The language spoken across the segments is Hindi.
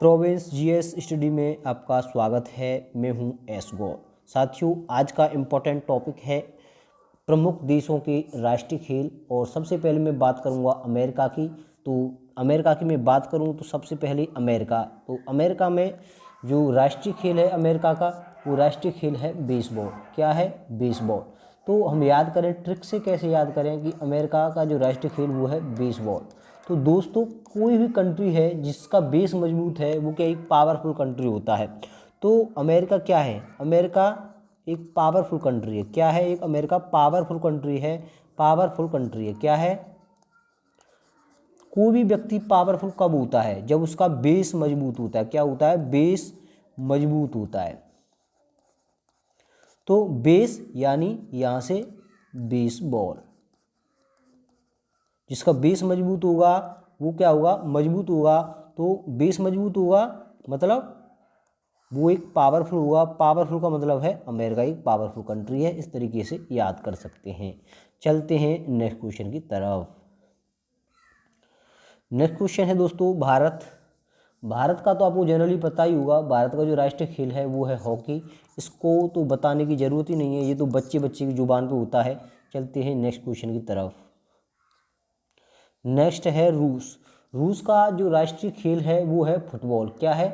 प्रोविंस जीएस स्टडी में आपका स्वागत है। मैं हूं एस गौर। साथियों, आज का इम्पोर्टेंट टॉपिक है प्रमुख देशों के राष्ट्रीय खेल। और सबसे पहले मैं बात करूंगा अमेरिका की। तो अमेरिका की मैं बात करूं तो सबसे पहले अमेरिका। तो अमेरिका में जो राष्ट्रीय खेल है अमेरिका का, वो राष्ट्रीय खेल है बेसबॉल। क्या है? बेसबॉल। तो हम याद करें, ट्रिक से कैसे याद करें कि अमेरिका का जो राष्ट्रीय खेल वो है बेसबॉल। तो दोस्तों, कोई भी कंट्री है जिसका बेस मजबूत है वो क्या एक पावरफुल कंट्री होता है। तो अमेरिका क्या है? अमेरिका एक पावरफुल कंट्री है। क्या है? एक अमेरिका पावरफुल कंट्री है। पावरफुल कंट्री है। क्या है? कोई भी व्यक्ति पावरफुल कब होता है? जब उसका बेस मजबूत होता है। क्या होता है? बेस मजबूत होता है। तो बेस यानी यहां से बेसबॉल। जिसका बेस मजबूत होगा वो क्या होगा? मजबूत होगा। तो बेस मजबूत होगा मतलब वो एक पावरफुल होगा। पावरफुल का मतलब है अमेरिका एक पावरफुल कंट्री है। इस तरीके से याद कर सकते हैं। चलते हैं नेक्स्ट क्वेश्चन की तरफ। नेक्स्ट क्वेश्चन है दोस्तों भारत। भारत का तो आपको जनरली पता ही होगा। भारत का जो राष्ट्रीय खेल है वो है हॉकी। इसको तो बताने की ज़रूरत ही नहीं है, ये तो बच्चे बच्चे की जुबान पे होता है। चलते हैं नेक्स्ट क्वेश्चन की तरफ। नेक्स्ट है रूस। रूस का जो राष्ट्रीय खेल है वो है फुटबॉल। क्या है?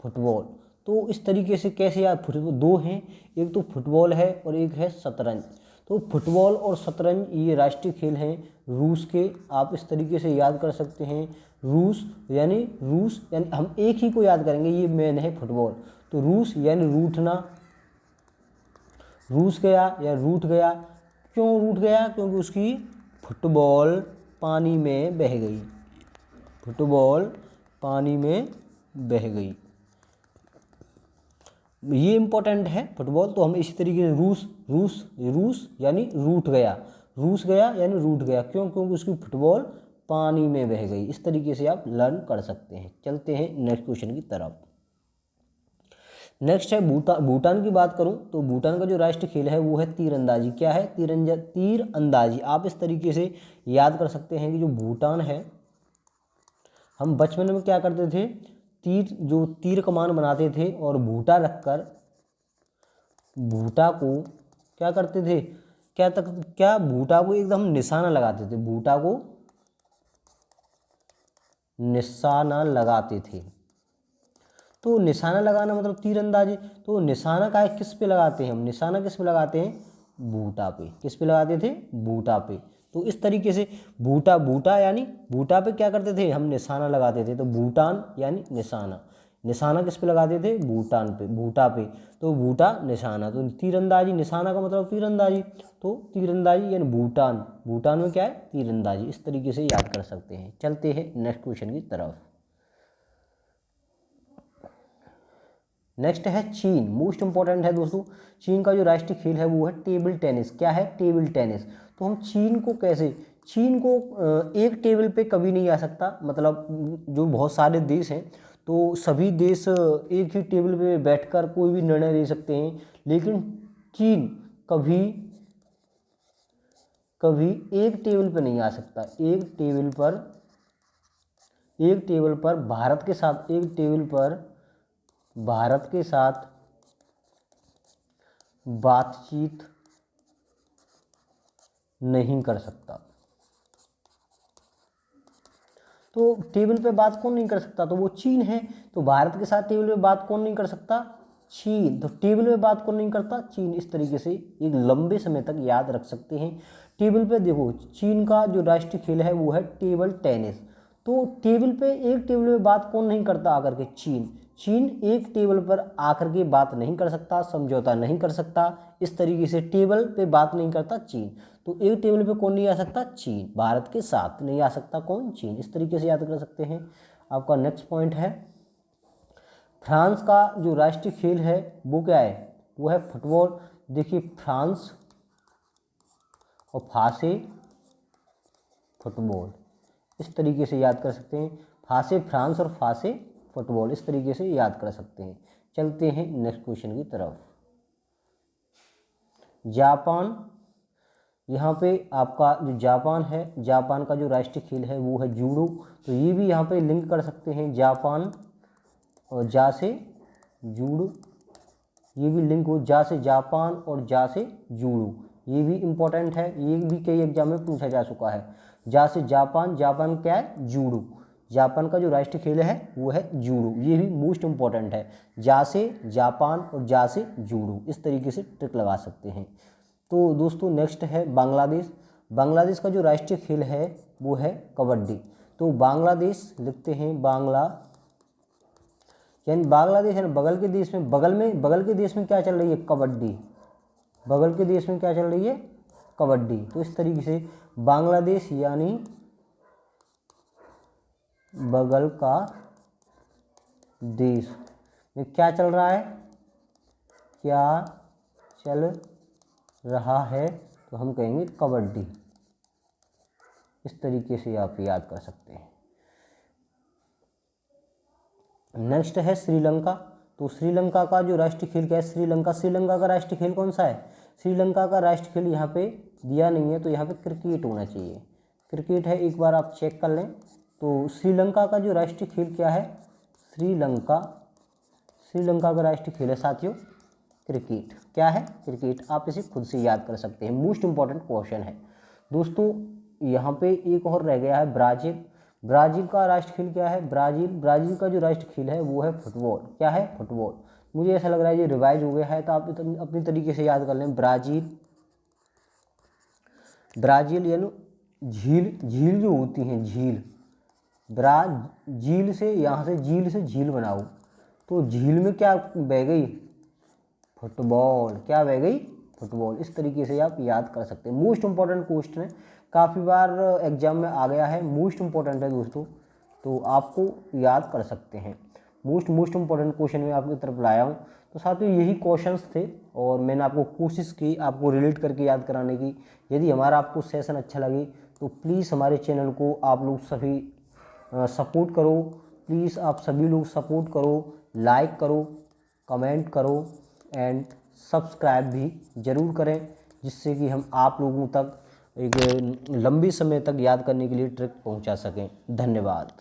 फुटबॉल। तो इस तरीके से कैसे यार, फुटबॉल दो हैं, एक तो फुटबॉल है और एक है शतरंज। तो फुटबॉल और शतरंज ये राष्ट्रीय खेल हैं रूस के। आप इस तरीके से याद कर सकते हैं। रूस यानी हम एक ही को याद करेंगे, ये मेन है फुटबॉल। तो रूस यानी रूठना। रूस गया या रूठ गया। क्यों रूठ गया? क्योंकि उसकी फुटबॉल पानी में बह गई। फुटबॉल पानी में बह गई। ये इंपॉर्टेंट है फुटबॉल। तो हम इसी तरीके से रूस यानी रूठ गया। रूस गया यानी रूठ गया। क्यों? क्योंकि उसकी फुटबॉल पानी में बह गई। इस तरीके से आप लर्न कर सकते हैं। चलते हैं नेक्स्ट क्वेश्चन की तरफ। नेक्स्ट है भूटान की बात करूं तो भूटान का जो राष्ट्रीय खेल है वो है तीरंदाजी। क्या है? तीरंदाजी। आप इस तरीके से याद कर सकते हैं कि जो भूटान है, हम बचपन में क्या करते थे, तीर कमान बनाते थे और भूटा रखकर भूटा को क्या करते थे, भूटा को एकदम निशाना लगाते थे। भूटा को निशाना लगाते थे। तो निशाना लगाना मतलब तीरंदाजी। तो निशाना का किस पे लगाते हैं हम? निशाना किस पे लगाते हैं? बूटा पे। किस पे लगाते थे? बूटा पे। तो इस तरीके से बूटा यानी बूटा पे क्या करते थे हम? निशाना लगाते थे। तो भूटान यानी निशाना। निशाना किस पे लगाते थे? भूटान पे, बूटा पे। तो बूटा निशाना। तो तीरंदाजी, निशाना का मतलब तीरंदाजी। तो तीरंदाजी यानी भूटान। भूटान में क्या है? तीरंदाजी। इस तरीके से याद कर सकते हैं। चलते हैं नेक्स्ट क्वेश्चन की तरफ। नेक्स्ट है चीन। मोस्ट इंपॉर्टेंट है दोस्तों। चीन का जो राष्ट्रीय खेल है वो है टेबल टेनिस। क्या है? Table tennis. तो हम चीन को एक टेबल पे कभी नहीं आ सकता। मतलब जो बहुत सारे देश हैं तो सभी देश एक ही टेबल पे बैठकर कोई भी निर्णय ले सकते हैं, लेकिन चीन कभी कभी एक टेबल पे नहीं आ सकता। एक टेबल पर भारत के साथ बातचीत नहीं कर सकता। तो टेबल पे बात कौन नहीं कर सकता? तो वो चीन है। तो भारत के साथ टेबल पे बात कौन नहीं कर सकता? चीन। तो टेबल पे बात कौन नहीं करता? चीन। इस तरीके से एक लंबे समय तक याद रख सकते हैं। टेबल पे देखो, चीन का जो राष्ट्रीय खेल है वो है टेबल टेनिस। तो एक टेबल पे बात कौन नहीं करता आकर के? चीन एक टेबल पर आकर के बात नहीं कर सकता, समझौता नहीं कर सकता। इस तरीके से टेबल पे बात नहीं करता चीन। तो एक टेबल पे कौन नहीं आ सकता? चीन। भारत के साथ नहीं आ सकता कौन? चीन। इस तरीके से याद कर सकते हैं। आपका नेक्स्ट पॉइंट है फ्रांस का जो राष्ट्रीय खेल है वो क्या है? वो है फुटबॉल। देखिए, फ्रांस और फासे फुटबॉल। इस तरीके से याद कर सकते हैं। फासे फ्रांस और फासे फुटबॉल। इस तरीके से याद कर सकते हैं। चलते हैं नेक्स्ट क्वेश्चन की तरफ। जापान। यहाँ पे आपका जो जापान है, जापान का जो राष्ट्रीय खेल है वो है जूडो। तो ये भी यहाँ पे लिंक कर सकते हैं। जापान और जा से जूडो, ये भी लिंक हो, जा से जापान और जा से जूडो, ये भी इम्पोर्टेंट है, ये भी कई एग्जाम में पूछा जा चुका है। जा से जापान, जापान क्या है, जूडो, जापान का जो राष्ट्रीय खेल है वो है जूडो, ये भी मोस्ट इम्पॉर्टेंट है। जा से जापान और जा से जूडो, इस तरीके से ट्रिक लगा सकते हैं। तो दोस्तों नेक्स्ट है बांग्लादेश। बांग्लादेश का जो राष्ट्रीय खेल है वो है कबड्डी। तो बांग्लादेश लिखते हैं बांग्ला, यानी बांग्लादेश है ना बगल के देश में, बगल के देश में क्या चल रही है, कबड्डी, बगल के देश में क्या चल रही है, कबड्डी। तो इस तरीके से बांग्लादेश यानी बगल का देश में क्या चल रहा है, क्या चल रहा है, तो हम कहेंगे कबड्डी। इस तरीके से आप याद कर सकते हैं। नेक्स्ट है श्रीलंका। तो श्रीलंका का जो राष्ट्रीय खेल क्या है, श्रीलंका का राष्ट्रीय खेल कौन सा है, श्रीलंका का राष्ट्रीय खेल यहाँ पे दिया नहीं है, तो यहाँ पे क्रिकेट होना चाहिए, क्रिकेट है, एक बार आप चेक कर लें। तो श्रीलंका का जो राष्ट्रीय खेल क्या है, श्रीलंका का राष्ट्रीय खेल है साथियों क्रिकेट। क्या है, क्रिकेट। आप इसे खुद से याद कर सकते हैं, मोस्ट इंपॉर्टेंट क्वेश्चन है। दोस्तों यहाँ पे एक और रह गया है ब्राज़ील। ब्राज़ील का राष्ट्रीय खेल क्या है, ब्राज़ील का जो राष्ट्रीय खेल है वो है फुटबॉल। क्या है, फुटबॉल। मुझे ऐसा लग रहा है ये रिवाइज हो गया है, तो आप अपनी तरीके से याद कर लें। ब्राज़ील यानी झील जो होती हैं, झील, झील से, यहाँ से झील से झील बनाओ, तो झील में क्या बह गई, फुटबॉल। क्या बह गई, फुटबॉल। इस तरीके से आप याद कर सकते हैं। मोस्ट इंपॉर्टेंट क्वेश्चन है, काफ़ी बार एग्जाम में आ गया है, मोस्ट इंपॉर्टेंट है दोस्तों, तो आपको याद कर सकते हैं। मोस्ट इंपॉर्टेंट क्वेश्चन में आपकी तरफ लाया हूँ। तो साथियों यही क्वेश्चंस थे और मैंने आपको कोशिश की आपको रिलेट करके याद कराने की। यदि हमारा आपको सेशन अच्छा लगे तो प्लीज़ हमारे चैनल को आप लोग सभी सपोर्ट करो, प्लीज़ आप सभी लोग सपोर्ट करो, लाइक करो, कमेंट करो एंड सब्सक्राइब भी ज़रूर करें, जिससे कि हम आप लोगों तक एक लंबी समय तक याद करने के लिए ट्रिक पहुंचा सकें। धन्यवाद।